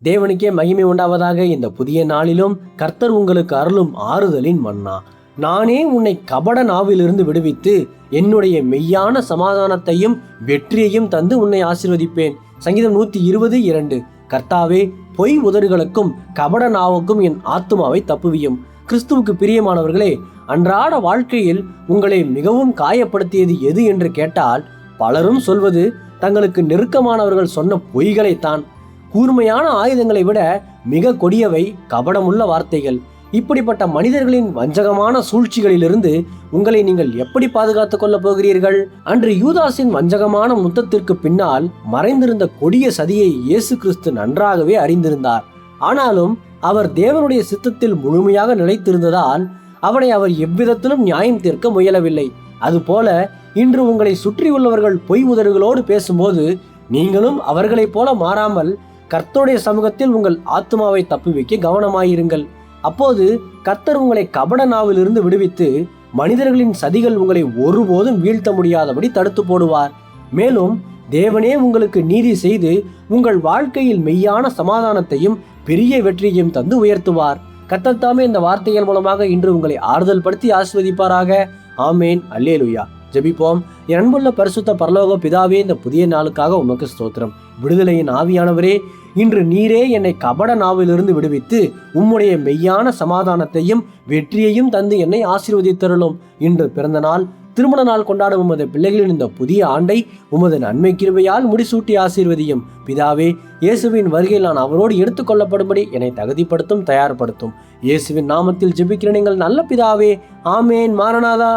தேவனுக்கே மகிமை உண்டாவதாக. இந்த புதிய நாளிலும் கர்த்தர் உங்களுக்கு அருளும் ஆறுதலின் மன்னா. நானே உன்னை கபட நாவிலிருந்து விடுவித்து என்னுடைய மெய்யான சமாதானத்தையும் வெற்றியையும் தந்து உன்னை ஆசீர்வதிப்பேன். சங்கீதம் 120:2. கர்த்தாவே, பொய் உதடுகளுக்கும் கபட நாவுக்கும் என் ஆத்துமாவை தப்புவியும். கிறிஸ்துவுக்கு பிரியமானவர்களே, அன்றாட வாழ்க்கையில் உங்களை மிகவும் காயப்படுத்தியது எது என்று கேட்டால் பலரும் சொல்வது தங்களுக்கு நெருக்கமானவர்கள் சொன்ன பொய்களைத்தான். கூர்மையான ஆயுதங்களை விட மிக கொடியவை கபடமுள்ள வார்த்தைகள். இப்படிப்பட்ட மனிதர்களின் வஞ்சகமான சூழ்ச்சிகளிலிருந்து உங்களை நீங்கள் எப்படி பாதுகாத்துக் கொள்ளப் போகிறீர்கள்? அன்று யூதாசின் வஞ்சகமான முத்தத்திற்கு பின்னால் மறைந்திருந்த கொடிய சதியை இயேசு கிறிஸ்து நன்றாகவே அறிந்திருந்தார். ஆனாலும் அவர் தேவனுடைய சித்தத்தில் முழுமையாக நிலைத்திருந்ததால் அவனை அவர் எவ்விதத்திலும் நியாயம் தீர்க்க முயலவில்லை. அதுபோல இன்று உங்களை சுற்றியுள்ளவர்கள் பொய் உதடுகளோடு பேசும்போது நீங்களும் அவர்களைப் போல மாறாமல் கர்த்தருடைய சமூகத்தில் உங்கள் ஆத்துமாவை தப்புவிக்க கவனமாயிருங்கள். அப்போது கர்த்தர் உங்களை கபட நாவிலிருந்து விடுவித்து மனிதர்களின் சதிகள் உங்களை ஒருபோதும் வீழ்த்த முடியாதபடி தடுத்து போடுவார். மேலும் தேவனே உங்களுக்கு நீதி செய்து உங்கள் வாழ்க்கையில் மெய்யான சமாதானத்தையும் பெரிய வெற்றியையும் தந்து உயர்த்துவார். கர்த்தர் தாமே இந்த வார்த்தைகள் மூலமாக இன்று உங்களை ஆறுதல் படுத்தி ஆசீர்வதிப்பாராக. ஆமேன். அல்லேலூயா. ஜெபிப்போம். என் அன்புள்ள பரிசுத்த பரலோக பிதாவே, இந்த புதிய நாளுக்காக உமக்கு ஸ்தோத்திரம். விடுதலையின் ஆவியானவரே, இன்று நீரே என்னை கபட நாவிலிருந்து விடுவித்து உம்முடைய மெய்யான சமாதானத்தையும் வெற்றியையும் தந்து என்னை ஆசீர்வதித்தருளும். இன்று பிறந்த நாள், திருமண நாள் கொண்டாடும் உமது பிள்ளைகளின் இந்த புதிய ஆண்டை உமது நன்மை கிருபையால் முடிசூட்டி ஆசீர்வதியும். பிதாவே, இயேசுவின் வருகையில் நான் அவரோடு எடுத்துக்கொள்ளப்படும்படி என்னை தகுதிப்படுத்தும், தயார்படுத்தும். இயேசுவின் நாமத்தில் ஜெபிக்கிற நீங்கள் நல்ல பிதாவே. ஆமேன். மாரநாதா.